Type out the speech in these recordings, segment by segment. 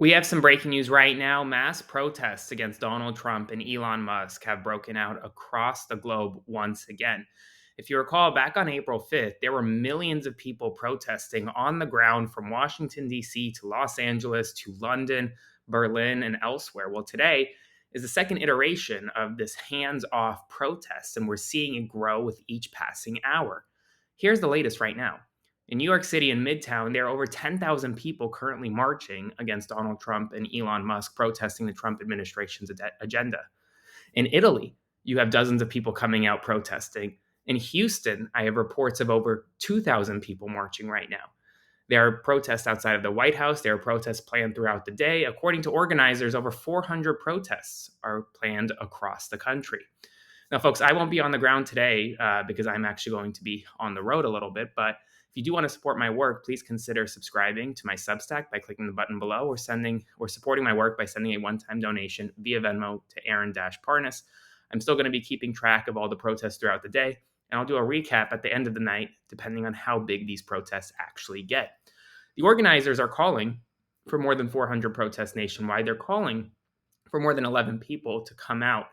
We have some breaking news right now. Mass protests against Donald Trump and Elon Musk have broken out across the globe once again. If you recall, back on April 5th, there were millions of people protesting on the ground from Washington, D.C. to Los Angeles to London, Berlin, and elsewhere. Well, today is the second iteration of this hands off protest, and we're seeing it grow with each passing hour. Here's the latest right now. In New York City in Midtown, there are over 10,000 people currently marching against Donald Trump and Elon Musk, protesting the Trump administration's agenda. In Italy, you have dozens of people coming out protesting. In Houston, I have reports of over 2,000 people marching right now. There are protests outside of the White House. There are protests planned throughout the day. According to organizers, over 400 protests are planned across the country. Now, folks, I won't be on the ground today because I'm actually going to be on the road a little bit. But if you do want to support my work, please consider subscribing to my Substack by clicking the button below, or supporting my work by sending a one-time donation via Venmo to Aaron-Parnas. I'm still going to be keeping track of all the protests throughout the day, and I'll do a recap at the end of the night, depending on how big these protests actually get. The organizers are calling for more than 400 protests nationwide. They're calling for more than 11 people to come out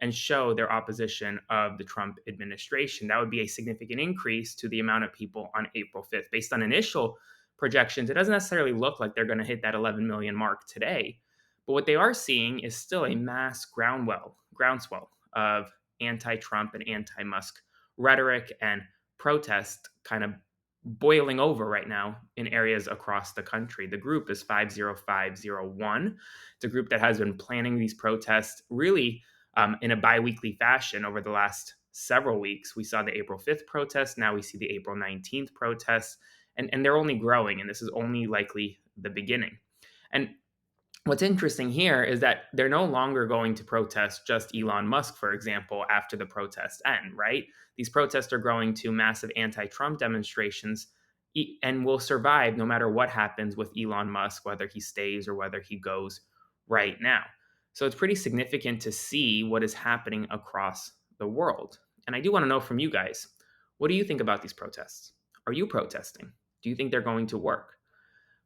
and show their opposition of the Trump administration. That would be a significant increase to the amount of people on April 5th. Based on initial projections, it doesn't necessarily look like they're going to hit that 11 million mark today. But what they are seeing is still a mass groundswell of anti Trump and anti Musk rhetoric and protest kind of boiling over right now in areas across the country. The group is 50501. It's a group that has been planning these protests really in a bi-weekly fashion over the last several weeks. We saw the April 5th protest. Now we see the April 19th protests, and they're only growing, and this is only likely the beginning. And what's interesting here is that they're no longer going to protest just Elon Musk, for example, after the protests end, right? These protests are growing to massive anti Trump demonstrations and will survive no matter what happens with Elon Musk, whether he stays or whether he goes right now. So it's pretty significant to see what is happening across the world. And I do want to know from you guys, what do you think about these protests? Are you protesting? Do you think they're going to work?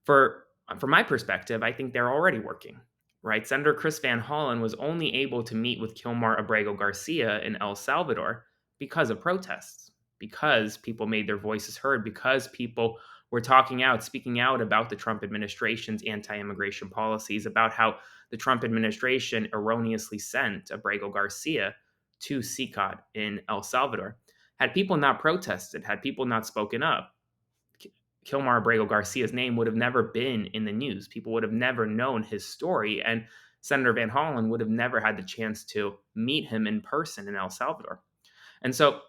For from my perspective, I think they're already working. Right? Senator Chris Van Hollen was only able to meet with Kilmar Abrego Garcia in El Salvador because of protests, because people made their voices heard, because people were talking out, speaking out about the Trump administration's anti-immigration policies, about how the Trump administration erroneously sent Abrego Garcia to CICOT in El Salvador. Had people not protested, had people not spoken up, Kilmar Abrego Garcia's name would have never been in the news. People would have never known his story, and Senator Van Hollen would have never had the chance to meet him in person in El Salvador. And so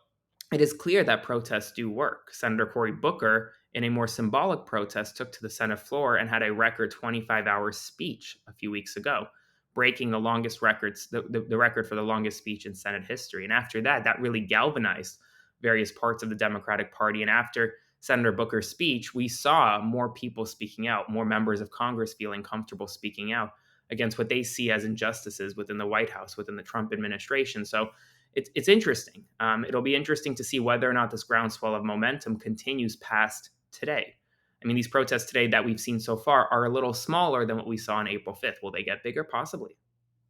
it is clear that protests do work. Senator Cory Booker, in a more symbolic protest, took to the Senate floor and had a record 25-hour speech a few weeks ago, breaking the longest records, the record for the longest speech in Senate history. And after that, that really galvanized various parts of the Democratic Party. And after Senator Booker's speech, we saw more people speaking out, more members of Congress feeling comfortable speaking out against what they see as injustices within the White House, within the Trump administration. So it's interesting. It'll be interesting to see whether or not this groundswell of momentum continues past today. I mean, these protests today that we've seen so far are a little smaller than what we saw on April 5th. Will they get bigger? Possibly.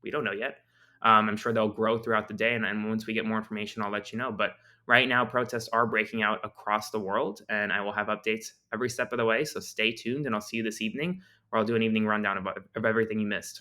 We don't know yet. I'm sure they'll grow throughout the day. And once we get more information, I'll let you know. But right now, protests are breaking out across the world. And I will have updates every step of the way. So stay tuned. And I'll see you this evening, or I'll do an evening rundown of everything you missed.